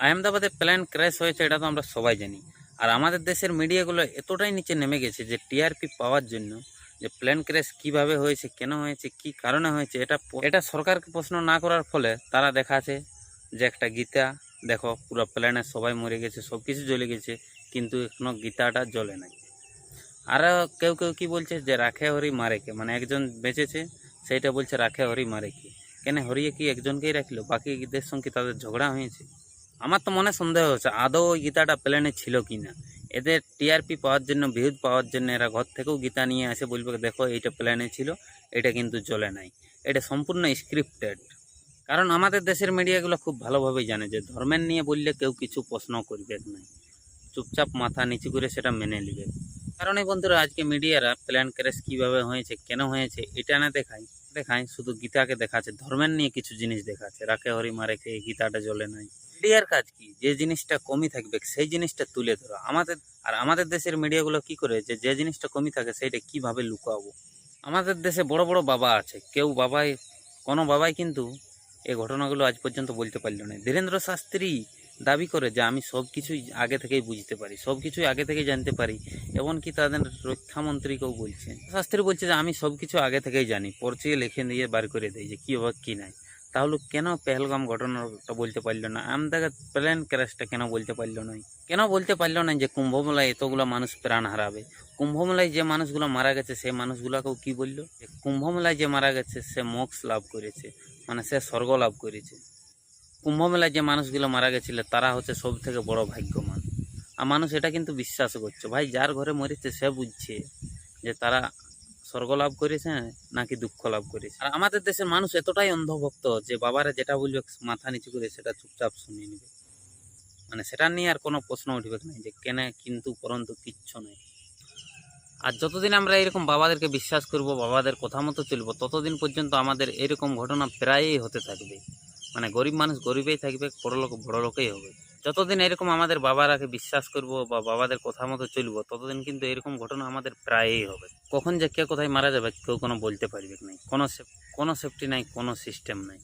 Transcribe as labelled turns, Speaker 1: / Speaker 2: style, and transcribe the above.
Speaker 1: আহমেদাবাদে plane crash হয়েছে, এটা তো আমরা সবাই জানি। আর আমাদের দেশের মিডিয়াগুলো এতটাই নিচে নেমে গেছে যে টিআরপি পাওয়ার জন্য, যে প্লেন ক্র্যাশ কিভাবে হয়েছে, কেন হয়েছে, কি কারণে হয়েছে, এটা সরকারকে প্রশ্ন না করার ফলে তারা দেখাচ্ছে যে একটা গীতা দেখো, পুরো প্লেনে সবাই মরে গেছে, সব কিছু জ্বলে গেছে, কিন্তু এখনো গীতাটা জ্বলে নাই। আর কেউ কেউ কি বলছে যে রাখে হরি মারে কে, মানে একজন বেঁচেছে সেইটা বলছে রাখে হরি মারে কে। কেন হরিয়ে কি একজনকেই রাখলো, বাকিদের সঙ্গে তাদের ঝগড়া হয়েছে? আমার তো মনে সন্দেহ হচ্ছে আদৌ ওই গীতাটা প্লেনে ছিল কি না। এদের টিআরপি পাওয়ার জন্য, ভিউজ পাওয়ার জন্য এরা ঘর থেকেও গীতা নিয়ে আসে, বলবে দেখো এইটা প্লেনে ছিল, এটা কিন্তু চলে নাই। এটা সম্পূর্ণ স্ক্রিপ্টেড। কারণ আমাদের দেশের মিডিয়াগুলো খুব ভালোভাবেই জানে যে ধর্মের নিয়ে বললে কেউ কিছু প্রশ্ন করবে না, চুপচাপ মাথা নিচু করে সেটা মেনে নেবে। কারণ এই বন্ধুরা, আজকে মিডিয়ারা প্লেন ক্র্যাশ কিভাবে হয়েছে, কেন হয়েছে, এটা না দেখায় শুধু গীতাকে দেখাচ্ছে, ধর্মের নিয়ে কিছু জিনিস দেখাচ্ছে, রাখে হরি মারে কে, গীতাটা জ্বলে নাই। মিডিয়ার কাজ কি? যে জিনিসটা কমই থাকবে সেই জিনিসটা তুলে ধরো। আমাদের দেশের মিডিয়াগুলো কি করে যে জিনিসটা কমই থাকে সেইটা কিভাবে লুকাবো। আমাদের দেশে বড় বড় বাবা আছে, কোনো বাবাই কিন্তু এই ঘটনাগুলো আজ পর্যন্ত বলতে পারলো না। ধীরেন্দ্র শাস্ত্রী দাবি করে যে আমি সব কিছুই আগে থেকেই বুঝতে পারি, সব কিছুই আগে থেকেই জানতে পারি। এমনকি তাদের রক্ষামন্ত্রীকেও বলছে, শাস্ত্রী বলছে যে আমি সব কিছু আগে থেকেই জানি, পরিচয় লিখে দিয়ে বার করে দেয় যে কি হবে কি নাই। তাহলে কেন পেহেলগাম ঘটনাটা বলতে পারলো না? আমাদের প্লেন ক্র্যাশটা কেন বলতে পারলো না? কেন বলতে পারলো না যে কুম্ভমেলায় এতগুলো মানুষ প্রাণ হারাবে? কুম্ভমেলায় যে মানুষগুলো মারা গেছে সেই মানুষগুলোকেও কি বললো? কুম্ভমেলায় যে মারা গেছে সে মোক্ষ লাভ করেছে, মানে সে স্বর্গ লাভ করেছে। কুম্ভমেলায় যে মানুষগুলো মারা গেছিল তারা হচ্ছে সব থেকে বড় ভাগ্যবান। আর মানুষ এটা কিন্তু বিশ্বাস করছে। ভাই, যার ঘরে মরেছে সে বুঝছে যে তারা স্বর্গ লাভ করেছে নাকি দুঃখ লাভ করেছে। আর আমাদের দেশের মানুষ এতটাই অন্ধভক্ত যে বাবারা যেটা বলবে মাথা নিচু করে সেটা চুপচাপ শুনিয়ে নেবে, মানে সেটা নিয়ে আর কোনো প্রশ্ন উঠবে না যে কেন কিন্তু পরন্তু কিচ্ছু নেই। আর যতদিন আমরা এরকম বাবাদেরকে বিশ্বাস করব, বাবাদের কথা মতো চলবো, ততদিন পর্যন্ত আমাদের এরকম ঘটনা প্রায়ই হতে থাকবে। মানে গরিব মানুষ গরিবেই থাকবে, বড় লোক বড় লোকেই হবে। যতদিন এরকম আমাদের বাবারাকে বিশ্বাস করব বা বাবাদের কথা মতো চলবো, ততদিন কিন্তু এরকম ঘটনা আমাদের প্রায়ই হবে। কখন যে কে কোথায় মারা যাবে কেউ কোনো বলতে পারবে না, কোনো সেফটি নাই, কোনো সিস্টেম নাই।